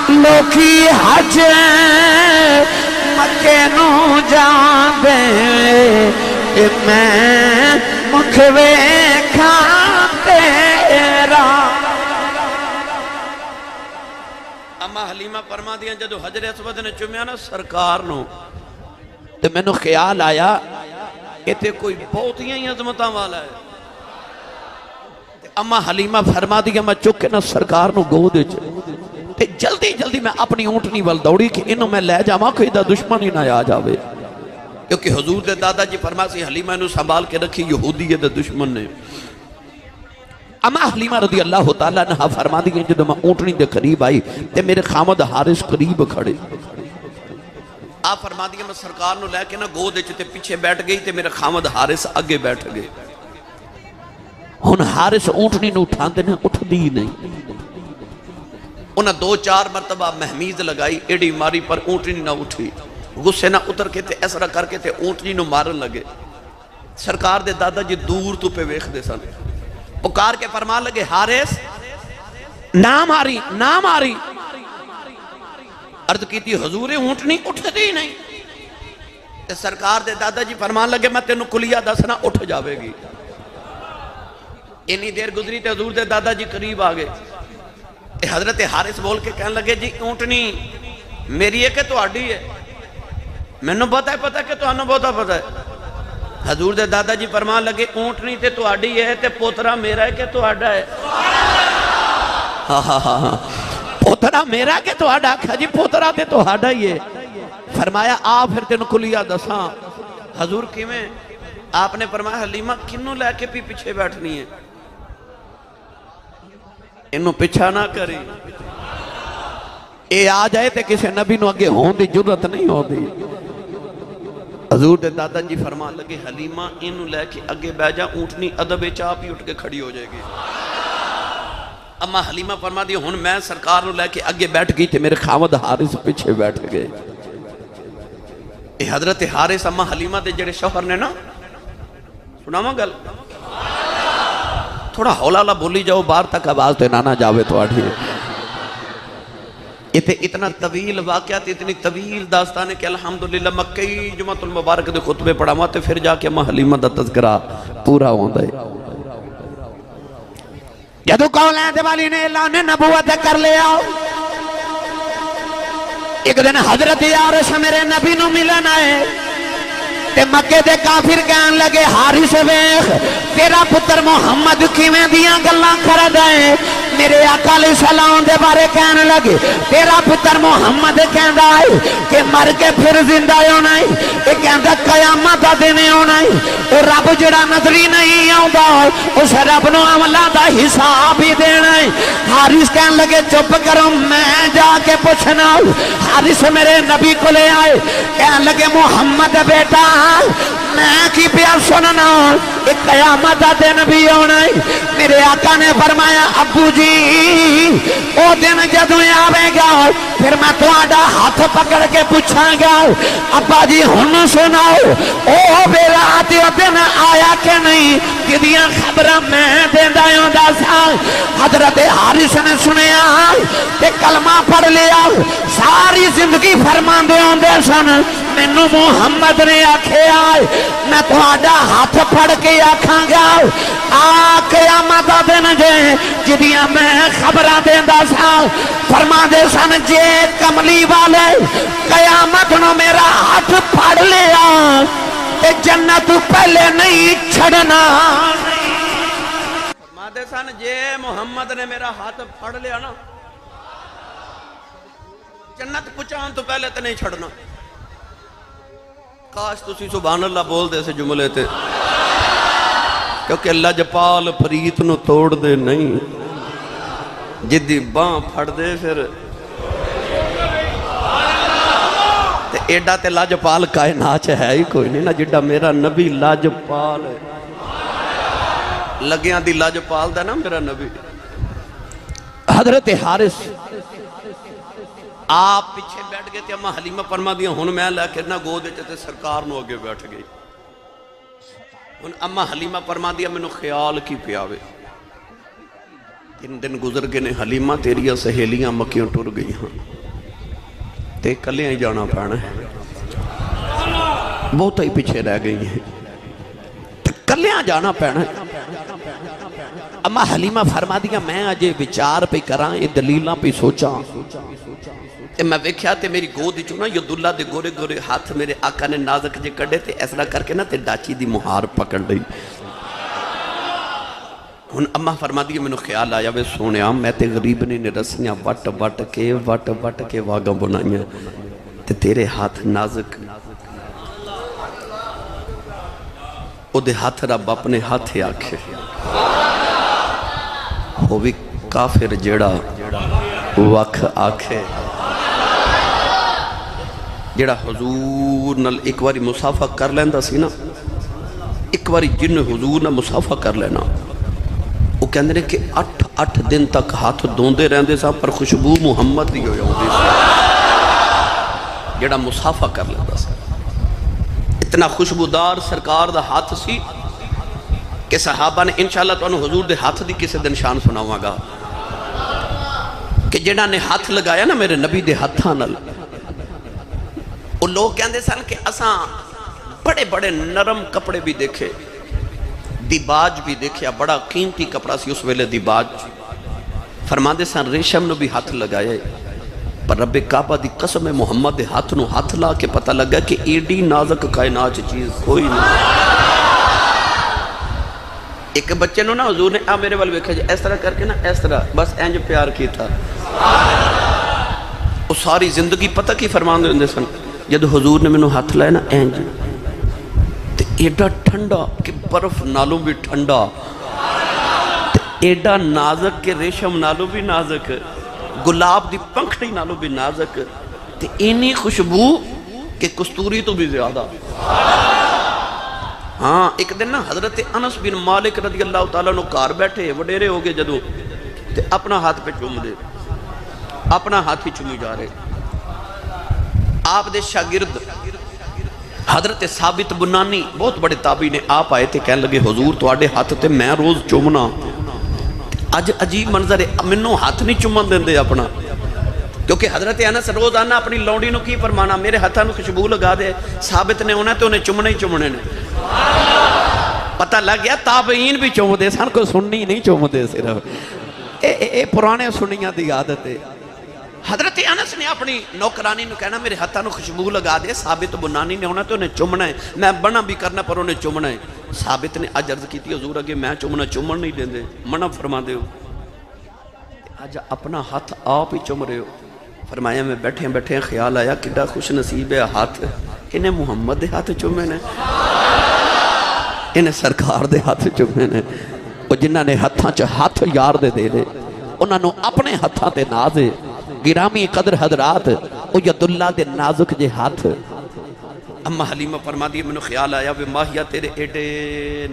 لوکی حج مکے نو جان دے میں مکھوے کھا تیرا. اما حلیمہ فرما دیا جدو حجر اسود نے چومیا نا سرکار نو تو میں نو خیال آیا کہ تے کوئی بہت ہی عظمتاں والا ہے. اما حلیمہ فرما دیا میں چکے نا سرکار نو گودے تے جلدی جلدی میں اپنی اونٹنی وال دوڑی کہ انہوں میں لے جاواں کوئی دا دشمن ہی نہ آ جاوے. کیونکہ حضور دے دادا جی فرما سی حلیمہ نو سنبھال کے رکھی یہودی دے دشمن نے. اما حلیمہ رضی اللہ تعالیٰ نے فرما دی کہ جب میں اونٹنی دے قریب آئی تے میرے خامد حارث قریب کھڑے. آپ فرما دی کہ میں سرکار نو لے کے نا گودے چتے پیچھے بیٹھ گئی تے میرے خامد حارث آگے بیٹھ گئے. ہن حارث اونٹنی نو اٹھان دے نے اٹھ دی نہیں. انہاں 2-4 مرتبہ مہمیز لگائی ایڈی ماری پر اونٹنی نہ اٹھی. غصے نہ اتر کے تے ایسا کر کے تے اونٹنی نو مارن لگے. سرکار دے دادا جی دور تو پہ ویکھ دے سن. پکار کے فرمان لگے حارث نہ ماری نہ ماری. عرض کی تھی حضور اونٹنی اٹھ دی نہیں. تے سرکار دے دادا جی فرمان لگے میں تینوں کلیہ دسنا اٹھ جاوے گی. انی دیر گزری تے حضور دے دادا جی قریب آگے. حضرت حارث بول کے کہنے لگے جی اونٹنی میری ہے کہ تو آڈی ہے. میں نے پتا ہے کہ تو انہوں بہتا پتا ہے. حضور دے دادا جی فرمان لگے اونٹنی تے تو آڈی ہے تے پوترا میرا ہے کہ تو آڈا ہے. پوترا میرا کہ تو آڈا کھا جی پوترا تے تو آڈا ہی ہے. فرمایا آ پھر تینوں کلیہ دساں. حضور کیویں؟ آپ نے فرمایا حلیمہ کنوں لے کے پیچھے بیٹھنی ہے. انہوں پیچھا نہ کری. اے آ جائے تے کسے نبی نو اگے ہون دی جرت نہیں ہو دی. حضور دے دادا جی فرمان لگے حلیمہ انہوں لے کے اگے بہ جا اونٹنی ادب چاپ ہی اٹھ کے کھڑی ہو جائے گی. اما حلیمہ فرما دی ہن میں سرکار نو لے کے اگے بیٹھ گئی تے میرے خامد حارث پیچھے بیٹھ گئے. اے حضرت حارث اما حلیمہ دے جڑے شوہر نے نا سناواں گل تھوڑا ہولا بولی جاؤ باہر تک آواز تے نانا جاوے تو آٹھی. اتنا طویل واقعات اتنی طویل داستان ہے کہ الحمدللہ مکہی جمعۃ المبارک دے خطبے پڑھا ہوا تے پھر جا کے اما حلیمہ دا تذکرہ پورا ہوندا ہے. جدو کولین دے والی نے اعلان نبوت کر لیا ایک دن حضرت یارش میرے نبی نو ملن آئے تے مکے دے کافر کہن لگے حارث ویکھ تیرا پتر محمد کیویں دیاں گلاں کردا ہے. میرے آقا علیہ السلام دے بارے کہنے لگے تیرا پتر محمد کہندا ہے کہ مر کے پھر زندہ ہونا ہے. اے کہندا قیامت دا دن ہونا ہے. او رب جڑا نظری نہیں آوندا اس رب نو عملاں دا حساب ہی دینا ہے. حارث کہن لگے چپ کرو میں جا کے پوچھنا. حارث میرے نبی کو لے آئے کہن لگے محمد بیٹا میں کی پیا سننا ایک قیامت دا دن بھی ہونا ہے. میرے آقا نے فرمایا ابو جی او دن جدوں آوے گا پھر میں تہاڈا ہاتھ پکڑ کے پوچھاں گا ابا جی ہن سناؤ او بیرات او دن آیا کہ نہیں جدیاں خبراں میں دیندا ہوندا سا. حضرت حارث نے سنیا تے کلمہ پڑھ لیا. ساری زندگی فرماندے ہوندے سن مینوں محمد نے آکھیا میں تہاڈا ہاتھ پھڑ کے آکھاں گا آ قیامت دا دن جے جدیاں میں خبراں دیندا سا. فرماندے سن جے کملی والے قیامت نو میرا ہاتھ پھڑ لیا تے جنت پہلے نہیں چھڑنا. فرماندے سن جے محمد نے میرا ہاتھ پھڑ لیا نا جنت پہنچان تو پہلے تے نہیں چھڑنا. کاش تسی سبحان اللہ بول دے سے جملے تے کیونکہ لجپال پریت نو توڑ دے نہیں جدی باں پھڑ دے پھر تے ایڈا تے لجپال کائنات ہے ہی کوئی نہیں نا جڈا میرا نبی لجپال ہے. لگیاں دی لجپال دا نا میرا نبی. حضرت حارث آپ پیچھے بیٹھ گئے تھے. اماں حلیمہ فرما دیا ہن میں لے کے نہ گود تے سرکار نو اگے بیٹھ گئی. ہن اماں حلیمہ فرما دیا مینوں خیال کی پیاوے 3 دن گزر گئے نے حلیمہ تیریاں سہیلیاں مکیوں ٹر گئی ہاں تے کلیاں ہی جانا پینا ہے. بہت ہی پیچھے رہ گئی ہیں کلیاں جانا پینا ہے. اما حلیمہ فرما دیا میں اجے وچار پہ کراں یہ دلیلاں پہ سوچاں تے میں ویکھیا تے میری گود وچوں نا یداللہ دے گورے گورے ہاتھ میرے آقا نے نازک جے کڈے تے ایسا کر کے نا تے ڈاچی دی مہار پکڑ لئی. ہن اماں فرما دی مینوں خیال آیا وے سونیا میں تے غریب نے رسیاں وٹ وٹ کے واگاں بنائیاں تے تیرے ہاتھ نازک او دے ہاتھ رب اپنے ہاتھ آکھے وہ بھی کافر جیڑا وکھ آکھے جیڑا حضور نال ایک واری مصافہ کر لیندہ سی نا ایک واری جن حضور نال مصافہ کر لینا وہ کہندے کہ 8 دن تک ہاتھ دوندے رہندے سا پر خوشبو محمد دی ہو جاؤں جیڑا مصافہ کر لیندہ سا. اتنا خوشبودار سرکار دا ہاتھ سی کہ صحابہ نے انشاءاللہ تو انہوں حضور دے ہاتھ دی کسے دن شان سناواں گا کہ جنہاں نے ہاتھ لگایا نا میرے نبی دے ہاتھاں نال وہ لوگ کہندے سن کہ اساں بڑے بڑے نرم کپڑے بھی دیکھے دیباج بھی دیکھیا بڑا قیمتی کپڑا سی اس ویلے دیباج فرماندے سن ریشم نو بھی ہاتھ لگایا پر رب کعبہ دی قسم محمد دے ہاتھ نو ہاتھ لا کے پتہ لگا کہ ایڈی نازک کائنات چیز کوئی نہیں. ایک بچے نو نا حضور نے میرے والے ویکھا جی اس طرح کر کے نا اس طرح بس انج پیار کی تھا وہ ساری زندگی پتہ کی فرمان دے سن جد حضور نے مینوں ہاتھ لائے نا انج تے ایڈا ٹھنڈا کہ برف نالوں بھی ٹھنڈا تے ایڈا نازک کہ ریشم نالوں بھی نازک گلاب دی پنکھڑی نالوں بھی نازک تے اینی خوشبو کہ کستوری تو بھی زیادہ. ہاں ایک دن نا حضرت انس بن مالک رضی اللہ تعالیٰ نو کار بیٹھے وڈیرے ہو گئے جدو تے اپنا ہاتھ پہ چوم دے اپنا ہاتھ ہی چومی جا رہے. آپ دے شاگرد حضرت ثابت بنانی بہت بڑے تابعی نے آپ آئے تھے کہنے لگے حضور تو آڑے ہاتھ تے میں روز چومنا اج عجیب منظر ہے منوں ہاتھ نہیں چومن دیں دے اپنا کیونکہ حضرت انس روز آنا اپنی لونڈی نو کی فرمانا میرے ہاتھاں نو خوشبو لگا دے ثابت نے ہونا تو انہیں چومنے ہی چومنے نے. پتہ لگ گیا تابعین بھی چوم دے سن کو سننی نہیں چوم دے صرف اے پرانے سنیاں دی عادت ہے. حضرت انس نے اپنی نوکرانی نو کہنا میرے ہاتھاں نو خوشبو لگا دے ثابت بنانی نے ہونا تو انہیں چومنا ہے میں بنا بھی کرنا پر انہیں چومنا ہے. ثابت نے آج عرض کی تھی حضور اگے میں چومن نہیں دیں دے منع فرما دے ہو آج اپنا ہاتھ آپ ہی چوم رہے ہو. فرمایا میں بیٹھے خیال آیا کڈا خوش نصیب ہے ہاتھ انہیں محمد دے ہاتھ چومے نے انہیں سرکار دے ہاتھ چومے نے وہ جنہاں نے ہاتھاں چ ہاتھ یار دے دے لے انہاں نو اپنے ہاتھاں تے نازے گرامی قدر حضرات او یداللہ دے نازک جے ہاتھ. اما حلیمہ فرما دی میں نے خیال آیا وے ماہیا تیرے ایڈے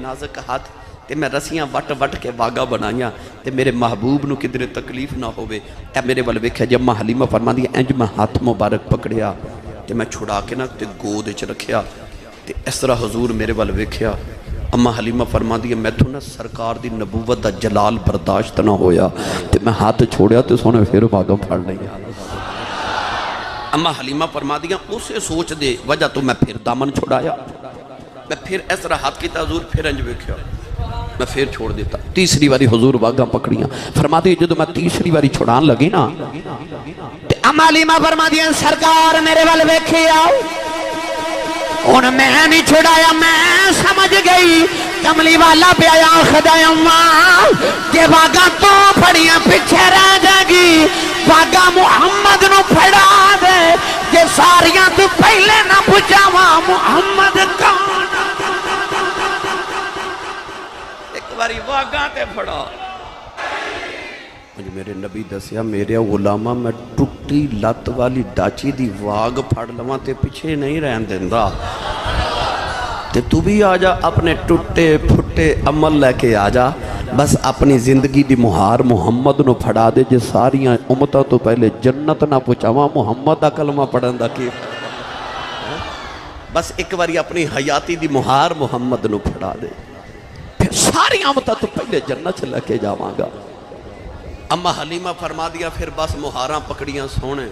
نازک ہاتھ تے میں رسیاں وٹ وٹ کے واگا بنائیاں تے میرے محبوب نو کدھر تکلیف نہ ہوئے اے میرے والے ویکھیا جب اما حلیمہ فرما دی انج میں ہاتھ مبارک پکڑیا تے میں چھڑا کے نہ تے گود وچ رکھیا تے اس طرح حضور میرے والے ویکھیا. اما حلیمہ فرما دی میں تو نہ سرکار دی نبوت دا جلال برداشت نہ ہویا تے میں ہاتھ چھوڑیا تے سونے پھر واگا پھڑ لیا. اما حلیمہ فرما دیا اسے سوچ دے وجہ تو میں پھر دامن چھوڑایا میں پھر اس طرح ہاتھ کیتا حضور پھر انج ویکھیا میں پھر چھوڑ دیتا. تیسری واری حضور واگاں پکڑیاں فرما دی جدو میں تیسری واری چھوڑان لگی نا اما حلیمہ فرما دیا سرکار میرے وال ویکھے آؤ ان میں نہیں چھڑایا میں سمجھ گئی کملی والا پہ آیا خدا اماں کہ واگا تو پھڑیاں پیچھے رہ جائے گی واگا محمد نو پھڑا دے کہ ساریاں تو پہلے نہ پوچھاوا محمد کون ایک باری واگا تے پھڑا میرے نبی دسیا میرے غلامہ میں ٹوٹی لت والی ڈاچی دی واگ پھڑ لواں تے پیچھے نہیں رہن دیندہ تے تو بھی آجا اپنے ٹوٹے پھٹے عمل لے کے آجا بس اپنی زندگی دی مہار محمد نو پھڑا دے جے ساریاں امتہ تو پہلے جنت نہ پوچھاواں محمد دا کلمہ پڑھن دا کی بس ایک باری اپنی حیاتی دی مہار محمد نو پھڑا دے پھر ساریاں امتہ تو پہلے جنت لے کے جاواں گا اما حلیمہ فرما دیا پھر بس مہاراں پکڑیاں سونے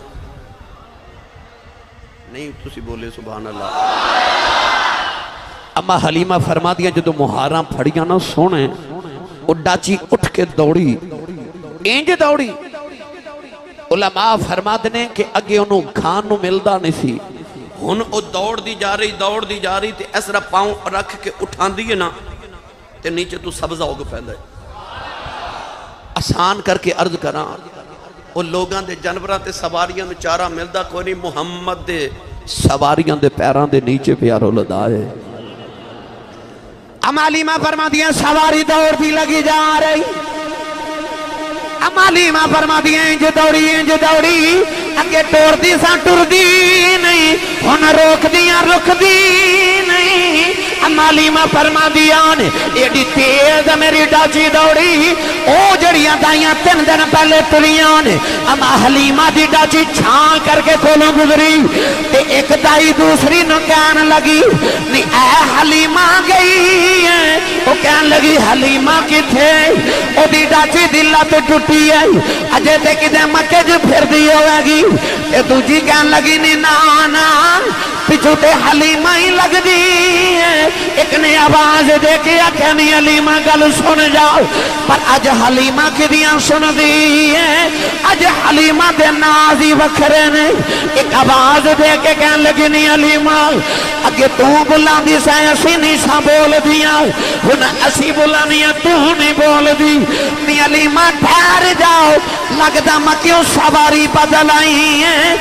نہیں تسی بولے سبحان اللہ اما حلیمہ فرما دیا جدو مہاراں پھڑیاں نہ سونے وہ ڈاچی اٹھ کے دوڑی اینج دوڑی علماء فرما دینے کہ اگے انہوں کھان نو ملدا نہیں سی ہن او دوڑ دی جا رہی تے اس طرح پاؤں رکھ کے اٹھان دیئے نا تے نیچے تو سبزہ ہوگا پہلے آسان کر کے عرض کران وہ لوگاں دے جانوراں تے سواریاں میں چارہ ملدا کوئی نہیں محمد دے سواریاں دے پیران دے نیچے پیارو لدائے امالیمہ فرما دیا سواری دوڑ بھی لگی جا رہی امالیمہ فرما دیا انج دوڑی اگے ٹور دی سا ٹور دی نہیں ہن روک دیا رک دی نہیں امالیمہ فرما دیا ایڈی تیز میری ڈاچی دوڑی او جڑیاں دائیاں 3 دن پہلے تلیاں نے اما حلیمہ دی ڈاچی چھان کر کے کھولوں گزری تے ایک دائی دوسری نو کہن لگی نہیں اے حلیمہ گئی ہے وہ کہن لگی حلیمہ کی تھے او دی ڈاچی دلہ تو ٹوٹی ہے اجے تے کدے مکے جو پھر دی ہوئے گی تے دوجی کہن لگی نہیں نانا پیچھو تے حلیمہ ہی لگ دی ہے ایک نے آواز دے کے آکھیا نہیں حلیمہ گل سن جاؤ پر اج حلیمہ کی دیاں سن دی ہے اج حلیمہ دے نازی وکھرے نے ایک آواز دے کے کہن لگی نہیں حلیمہ اگے تو بلا دی سائے اسی نہیں سا بول دیا ہن اسی بلا نہیں تو نہیں بول دی نہیں حلیمہ ٹھہر جاؤ لگتا مکیوں سواری بدل آئی ہیں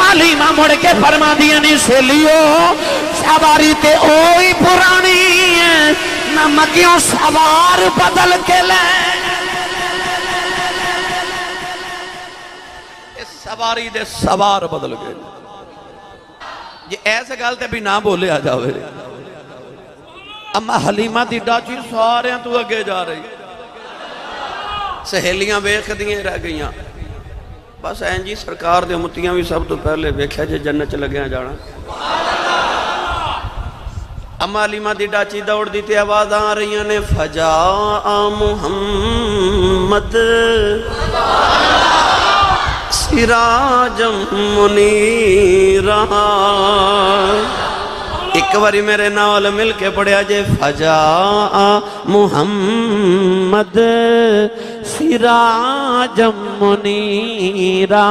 حلیمہ مڑ کے فرما دیا نہیں سے لیو سواری تے اوئی پرانی ہے نہ مکیوں سوار بدل کے لے سواری دے سوار بدل گئے یہ ایسے گالتے بھی نہ بولے آ جاوے اما حلیمہ دی ڈاچی سوارے ہیں تو اگے جا رہی سہیلیاں بیخ دیئے رہ گئیاں بس این جی سرکار دے امتیاں بھی سب تو پہلے بیکھے جے جنت چ لگے ہیں جانا اما حلیمہ دی ڈاچی دوڑ دی تے آواز آ رہی ہیں نے فجاء محمد سراجم منیرہ ایک باری میرے نال مل کے پڑھیا جے فجاء محمد سراجم منیرہ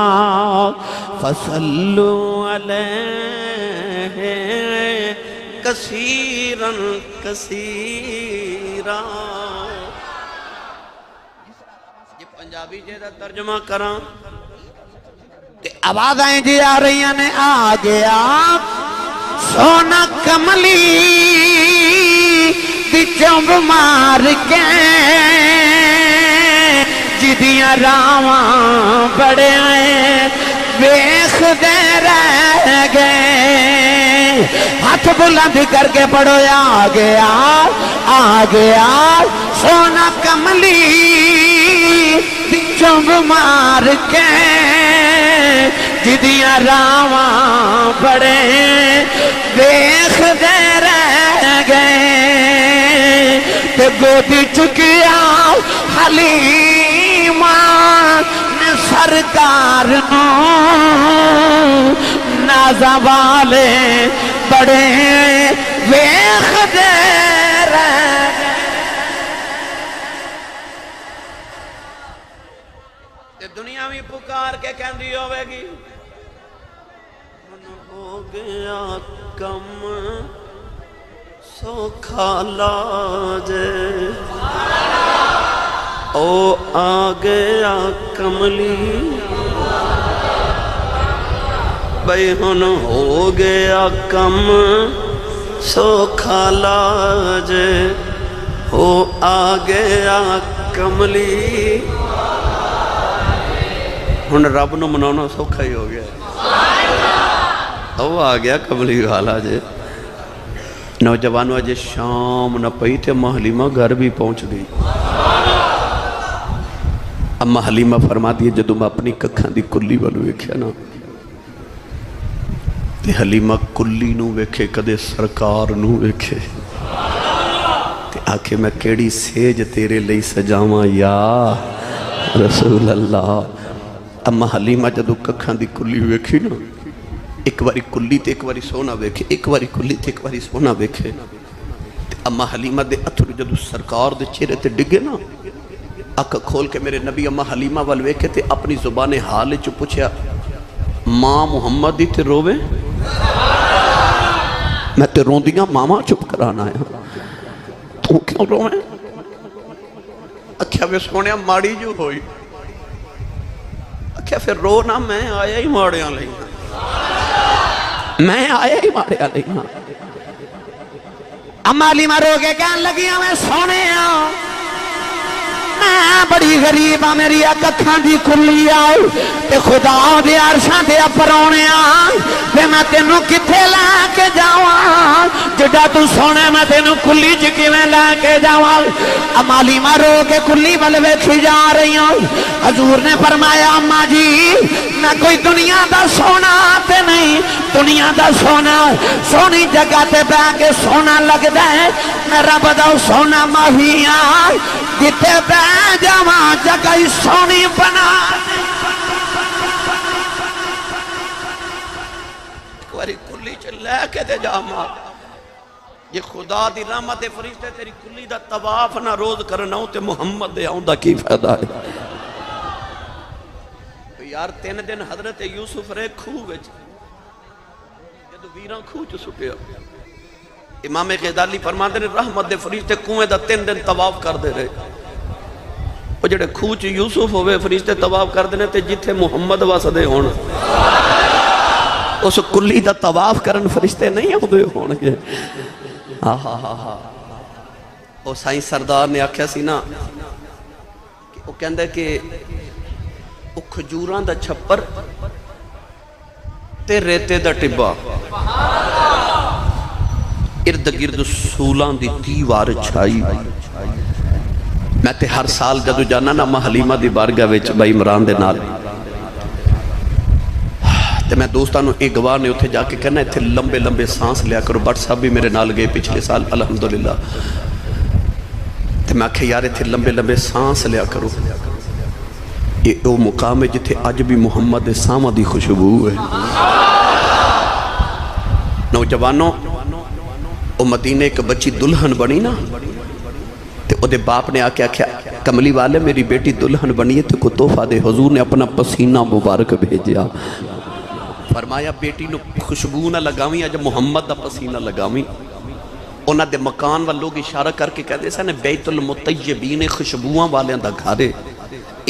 فصلو علیہ کثیراً کثیراً یہ پنجابی جیدہ ترجمہ کراں آواز آئیں جی آ رہی ہیں آ گیا سونا کملی دی چمب مار کے جدیاں راواں بڑے آئے بیخ دے رہ گئے ہاتھ بلند کر کے پڑھو آ گیا سونا کملی دی چمب مار کے جدیاں راواں بڑے دیکھ دے رہ گئے تے گودی چکیا حلیمہ نے سرکار نو نازا والے بڑے دیکھ دے رہ تے دنیا بھی پکار کے کہندی ہوئے گی من ہو گیا کم سوکھا لاج او آ گیا کملی بھئی ہن ہو گیا کم سوکھا لاج او آ گیا کملی ہن رب نو منانا سوکھا ہی ہو گیا او آ گیا کملی والا جے نوجوانوں اجے شام نہ پئی تے اماں حلیمہ گھر بھی پہنچ گئی اماں حلیمہ فرما دیئے جدو میں اپنی ککھاں دی کلی والو ویکھیا نا تے حلیمہ کلی نو ویکھے کدے سرکار نو ویکھے تے آکھے میں کیڑی سیج تیرے لئی سجاواں یا رسول اللہ اماں حلیمہ جدو ککھاں دی کلی ویکھی نا ایک واری کلی تے ایک واری سونا ویکھے ایک واری کلی تے ایک واری سونا ویکھے تے اماں حلیمہ دے اتھر جدو سرکار دے چہرے تے ڈگے نا اکھ کھول کے میرے نبی اماں حلیمہ وال ویکھے تے اپنی زبان حال چ پوچھیا ماں محمد دی تے رووے میں تے روندیاں ماما چپ کرانا ہے تو کیوں رووے اکھیا وے سونیا ماڑی جو ہوئی اکھیا پھر رو نا میں آیا ہی ماڑیاں لئی میں آیا ہی ماڑیاں لئی اماں حلیمہ رو کے کہن لگیاں میں سونے میں بڑی غریب ہاں میری ککھاں دی کلی آؤ تے خدا دے عرشاں تے پرونے تے میں تینوں کتھے لے کے جاواں جڈا تو سونے میں تینوں کلی چ کیویں لے کے جاواں اماں حلیمہ رو کے کلی ول ویکھی جا رہی ہوں حضور نے فرمایا اماں جی میں کوئی دنیا دا سونا تے نہیں دنیا دا سونا سونی جگہ تے بہ کے سونا لگدا ہے میں رب دا سونا ماہیاں جتے بہ جاواں جگہ سونی بنا کوئی کلی چ لے کے تے جاواں یہ خدا دی رحمت فرشتے تیری کلی دا طواف نہ روز کرنا تے محمد دے آؤں دا کی فائدہ ہے یار 3 دن حضرت یوسف رہے کھو وچ جدو ویراں کھو چ سٹیا امام غزالی فرماندے نے رحمت دے فرشتے کنویں دا 3 دن طواف کر دے رہے وہ جڑے کھو چ یوسف ہوئے فرشتے طواف کر دینے تے جتھے محمد واسدے ہون اس کلی دا طواف کرن فرشتے نہیں ہوندے ہون گے وہ سائیں سردار نے آکھیا سی نا وہ کہندے کہ وہ کھجوراں دا چھپر تے ریتے دا ٹبا ارد گرد سولاں دی دیوار چھائی میں تے ہر سال جدو جانا نا اماں حلیمہ دی بارگاہ وچ بھائی عمران دے نال تے میں دوستانوں ایک گواہ نے اتھے جا کے کہنا اتھے لمبے لمبے سانس لیا کرو بٹ صاحب بھی میرے نال گئے پچھلے سال الحمدللہ تے میں آکھے یار اتھے لمبے لمبے سانس لیا کرو یہ او مقام ہے جتھے آج بھی محمد سامہ دی خوشبو ہے نوجوانوں او مدینہ ایک بچی دلہن بنی نا تے او دے باپ نے آکے آکھیا کملی والے میری بیٹی دلہن بنی ہے تے کو تحفہ دے حضور نے اپنا پسینہ مبارک بھیجیا فرمایا بیٹی نو خوشبو نہ لگاویں اج محمد دا پسینہ لگاویں انہاں دے مکان وال لوگ اشارہ کر کے کہتے سن بیت المطیبین خوشبوواں والیاں دا گھر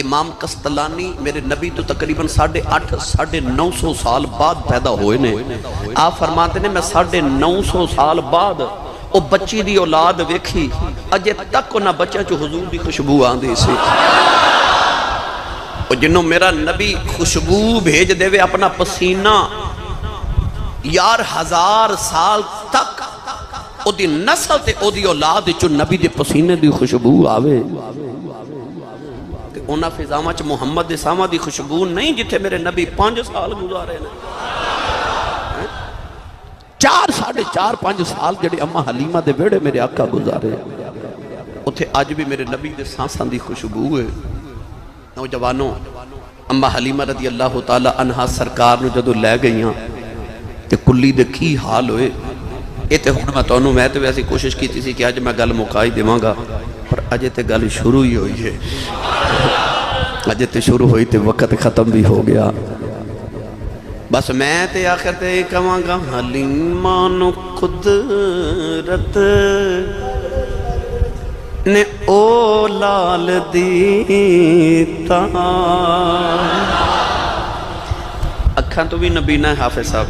امام قسطلانی میرے نبی تو تقریباً 850-950 سال بعد پیدا ہوئے نے آپ فرماتے ہیں میں 950 سال بعد او بچی دی اولاد ویکھی اجے تک انہاں بچہ چو حضور دی خوشبو آندھی سی او جنہوں میرا نبی خوشبو بھیج دے وے اپنا پسینہ یار 1000 سال تک او دی نسل تے او دی اولاد چو نبی دے پسینے دی خوشبو آوے اونا فضامہ چ محمد سامہ دی خوشبو نہیں جتھے میرے نبی 5 سال گزارے نے 4-4.5 سال جڑے اماں حلیمہ دے بیڑے میرے آقا گزارے اتھے آج بھی میرے نبی دے سانسان دی خوشبو ہے نوجوانوں اماں حلیمہ رضی اللہ تعالی عنہ سرکار نو جدو لے گئیاں تے کلی دے کی حال ہوئے یہ تے ہن میں تانوں میں تے ویسی کوشش کی تھی کہ آج میں گل مکائی دیواں گا پر اجے تے گل شروع ہی ہوئی ہے اجے تے شروع ہوئی تے وقت ختم بھی ہو گیا بس میں تے آخر تے کہاں گا حلیمہ نو قدرت نے او لال دیتا. اکھاں تو بھی نبینا ہے حافظ صاحب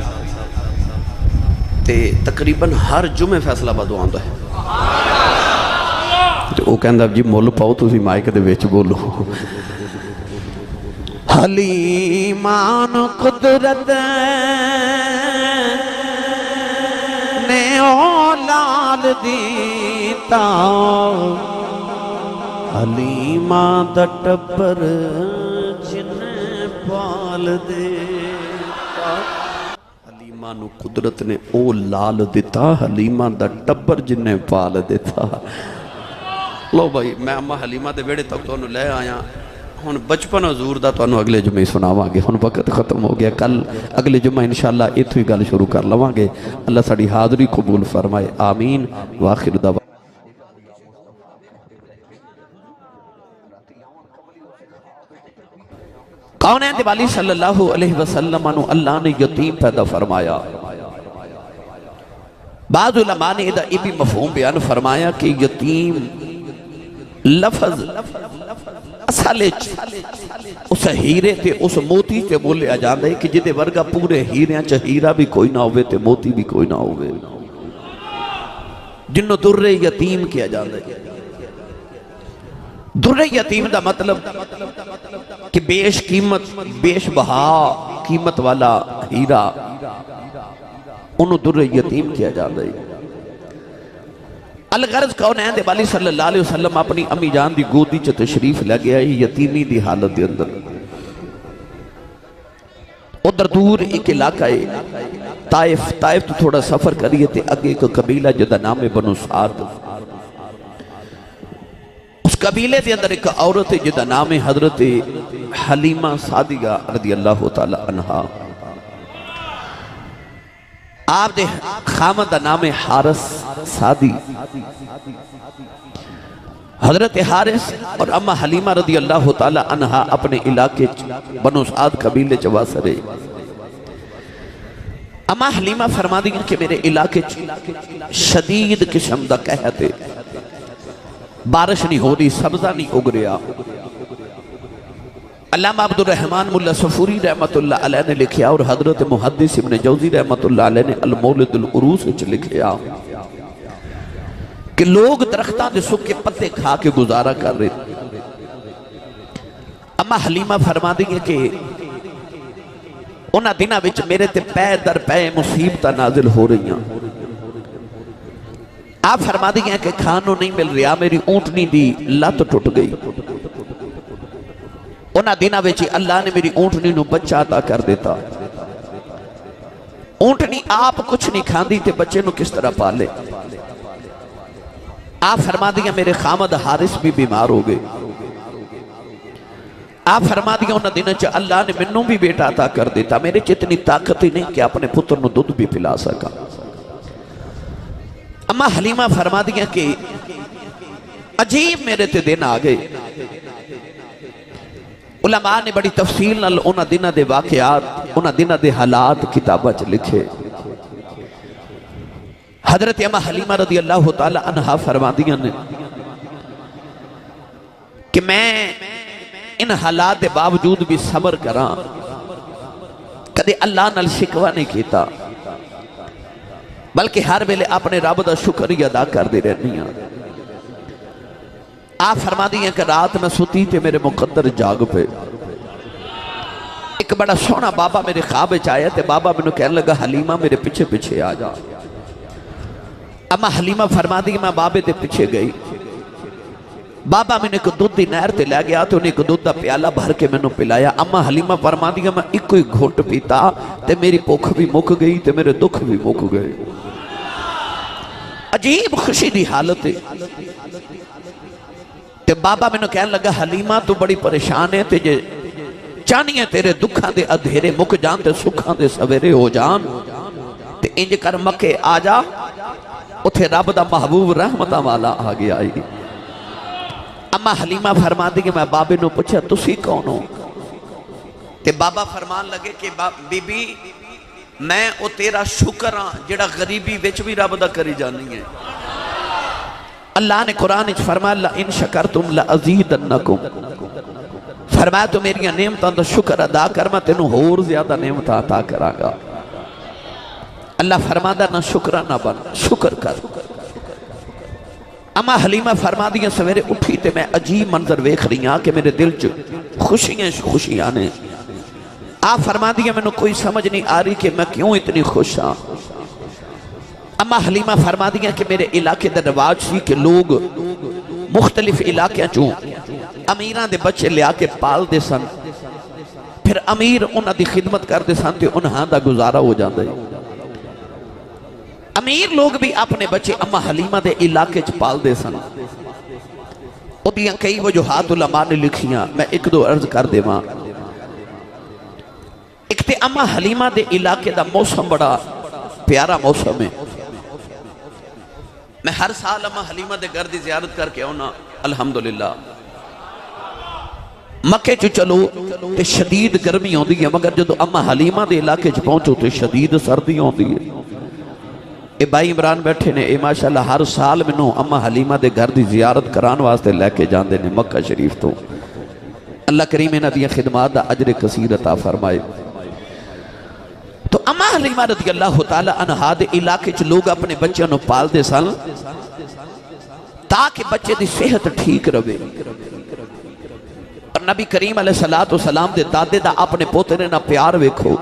تے تقریباً ہر جمعے فیصلہ آباد آندا ہے. تے وہ کہندا جی مول پاؤ تسی مائک دے وچ بولو. حلیمہ نو قدرت نے او لال دیتا حلیمہ دا ٹبر جن پال دیتا. حلیمہ نو قدرت نے او لال دیتا حلیمہ دا ٹبر جن پال دیتا. لو بھائی میں اما حلیمہ دے بیڑے تک تو لے آیا. ہن بچپن حضور دا تو اگلے جمعے سناواں گے. ہن وقت ختم ہو گیا. کل اگلے جمعہ انشاءاللہ ایتھوں ہی گل شروع کر لواں گے. اللہ ساڈی حاضری قبول فرمائے. آمین. واخر دعوانا کونین دے والی صلی اللہ علیہ وسلم انو اللہ نے یتیم پیدا فرمایا. بعض علماء نے یہ بھی مفہوم بیان فرمایا کہ یتیم لفظ اصل اس ہیرے تے اس موتی تے بولے آ جاندے کہ جدے ورگا پورے ہیریاں چا ہیرا بھی کوئی نہ ہوئے تے موتی بھی کوئی نہ ہوئے جنہوں در یتیم کیا جاندے. در یتیم دا مطلب کہ بیش قیمت بیش بہا قیمت والا ہیرا انہوں در یتیم کیا جاندے. الغرض کونین دے والی صلی اللہ علیہ وسلم اپنی امی جان دی گودی چا تشریف لگیا ہی یتیمی دی حالت دے اندر. ادھر دور ایک علاقہ ہے طائف تو تھوڑا سفر کریے تے اگے ایک قبیلہ جدا نام بنو سعد. اس قبیلے دے اندر ایک عورت جدا نام حضرت حلیمہ سعدیہ رضی اللہ تعالی عنہا. آپ دے خامد دا نام حارس سعدی. حضرت حارس اور اما حلیمہ رضی اللہ تعالی عنہا اپنے علاقے بنو سعد قبیلے چواسرے. اما حلیمہ فرما دیں کہ میرے علاقے شدید قسم دا کہتے بارش نہیں ہو رہی سبزہ نہیں اگ رہا. علامہ عبد الرحمن ملا صفوری رحمت اللہ علیہ نے لکھیا اور حضرت محدث ابن جوزی رحمت اللہ علیہ نے المولد العروس وچ لکھیا کہ لوگ درختاں دے سکے پتے کھا کے گزارا کر رہے. اما حلیمہ فرما دیں کہ انہاں دنہ وچ میرے تے پے در پے مصیبتہ نازل ہو رہی ہیں. آپ فرما دیں کہ کھانوں نہیں مل رہا میری اونٹنی دی لت ٹوٹ گئی. انہاں دنہ وچ اللہ نے میری اونٹنی نو بچہ عطا کر دیتا. اونٹنی آپ کچھ نہیں کھاندی تے بچے نو کس طرح پالے. آپ فرما دیا میرے خامد حارس بھی بیمار ہو گئے. آپ فرما دیا انہاں دنوں چا اللہ نے منوں بھی بیٹا عطا کر دیتا. میرے چتنی طاقت ہی نہیں کہ اپنے پتر نو دودھ بھی پلا سکا. اما حلیمہ فرما دیا کہ عجیب میرے تے دن آگئے. علماء نے بڑی تفصیل نال انہاں دنہ دے واقعات انہاں دنہ دے حالات کتابہ چ لکھے. حضرت اما حلیمہ رضی اللہ تعالی عنہا فرما دیا نے کہ میں ان حالات دے باوجود بھی صبر کراں کدے اللہ نال شکوہ نہیں کیتا بلکہ ہر ویلے اپنے رب دا شکریہ ادا کر دے رہنی ہیں. آپ فرما دیا کہ رات میں ستی تے میرے مقدر جاگ پہ ایک بڑا سونا بابا میرے خواب چاہیا تے بابا میں نے کہنے لگا حلیمہ میرے پیچھے پیچھے آ جا. اما حلیمہ فرما دی کہ میں بابے تے پیچھے گئی. بابا میں نے ایک دودھ دی نہر تے لے گیا تو انہیں ایک دودھ دا پیالہ بھر کے میں نے پلایا. اما حلیمہ فرما دی کہ میں ایک کوئی گھوٹ پیتا تے میری بھوک بھی مک گئی تے میرے دکھ بھی مک گئے. عجیب خوشی دی حالت ہے. تے بابا میں نے کہنے لگا حلیمہ تو بڑی پریشان ہے تے جے چانی ہے تیرے دکھاں دے ادھیرے مک جان تے سکھاں دے سویرے ہو جان تے انج کر مکے آ جا اتھے رب دا محبوب رحمتہ والا آگے آئی. اما حلیمہ فرما دی کہ میں بابے نو پوچھا تسی کون ہو. تے بابا فرمان لگے کہ بی بی میں او تیرا شکر ہاں جڑا غریبی وچ بھی رب دا کری جانی ہے۔ اللہ نے قرآن اچھ فرمایا لَإِن شَكَرْتُمْ لَأَزِيدَنَّكُمْ، فرمایا تو میری نعمتاں دا شکر ادا کر میں تینوں اور زیادہ نعمتاں عطا کراں گا۔ اللہ فرمادا نہ شکرہ نہ بن، شکر کر۔ اما حلیمہ فرما دیا سویرے اٹھی تے میں عجیب منظر ویکھ رہی ہاں کہ میرے دل چ خوشیاں نے۔ آپ فرما دیا میں نے کوئی سمجھ نہیں آ رہی کہ میں کیوں اتنی خوش ہاں۔ اما حلیمہ فرما دیا کہ میرے علاقے دا رواج سی کہ لوگ مختلف علاقے چوں امیران دے بچے لیا کے پال دے سن، پھر امیر انہاں دی خدمت کر دے سن تے انہاں دا گزارا ہو جاندے۔ امیر لوگ بھی اپنے بچے اما حلیمہ دے علاقے چ پال دے سن۔ او دیاں کئی وجوہات علماء نے لکھیاں، میں ایک دو عرض کر دے ماں۔ ایک تے اما حلیمہ دے علاقے دا موسم بڑا پیارا موسم ہے۔ میں ہر سال اما حلیمہ دے گھر دی زیارت کر کے ہونا الحمدللہ۔ مکے چو چلو تے شدید گرمی ہوندی ہے، مگر جدو اما حلیمہ دے علاقے چ پہنچو تے شدید سردی ہوندی ہے۔ اے بھائی عمران بیٹھے نے، اے ماشاءاللہ ہر سال منوں اما حلیمہ دے گھر دی زیارت کران واسطے لے کے جاندے نے مکہ شریف تو۔ اللہ کریم انہاں دی خدمات دا اجر کثیر عطا فرمائے۔ تو اما حلیمہ رضی اللہ تعالی عنہا دے علاقے چ لوگ اپنے بچوں نو پال دے سن تاکہ بچے دی صحت ٹھیک رہے۔ اور نبی کریم علیہ السلام دے دادے دا اپنے پوترے نہ پیار ویکھو۔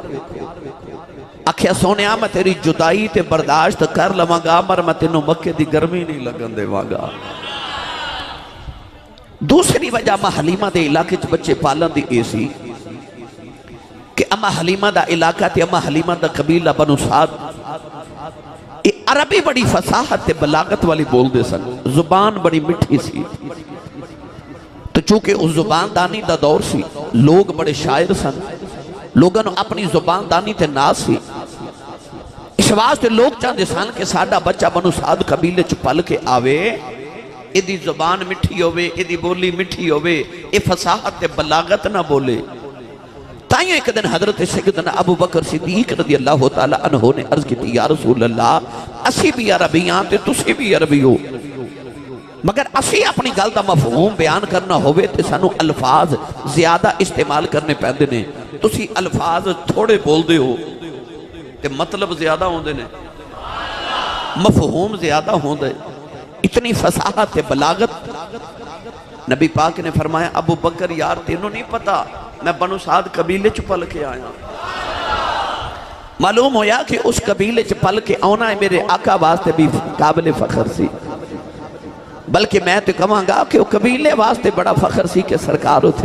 آکھیا سونیا میں تیری جدائی تے برداشت کر لواں گا، مر میں تینوں مکے دی گرمی نہیں لگن دے واں گا۔ دوسری وجہ اما حلیمہ دے علاقے چ بچے پالن دی اے سی کہ اما حلیمہ دا علاقہ تے اما حلیمہ دا قبیلہ بنو سعد اے عربی بڑی فصاحت تے بلاغت والی بول دے سن، زبان بڑی مٹھی سی۔ تو چونکہ اس زبان دانی دا دور سی، لوگ بڑے شاعر سن، لوگوں نے اپنی زبان دانی تے ناز سی۔ اس واسطے لوگ چاہتے سن کہ ساڈا بچہ بنو سعد قبیلے چ پل کے آوے، ایدی زبان مٹھی ہوئے، ایدی بولی مٹھی ہوئے، اے فصاحت تے بلاغت نہ بولے۔ تائیوں ایک دن حضرت سیدنا ابو بکر صدیق رضی اللہ تعالی عنہ نے عرض کی تھی یا رسول اللہ اسی بھی عربیاں تے تسی بھی عربی ہو، مگر اسی اپنی گل دا مفہوم بیان کرنا ہوئے تے سانو الفاظ زیادہ استعمال کرنے پیندے نے، تسی الفاظ تھوڑے بول دے ہو تے مطلب زیادہ ہوں دے نے، مفہوم زیادہ ہوں دے۔ اتنی فصاحت تے بلاغت۔ نبی پاک نے فرمایا ابو بکر یار تینوں نہیں پتا میں بنو سعد قبیلے چ پل کے آیا۔ معلوم ہویا کہ اس قبیلے چ پل کے آنا ہے میرے آقا واسطے بھی قابل فخر سی، بلکہ میں تو کہاں گا کہ وہ قبیلے واسطے بڑا فخر سی کہ سرکار ہوتے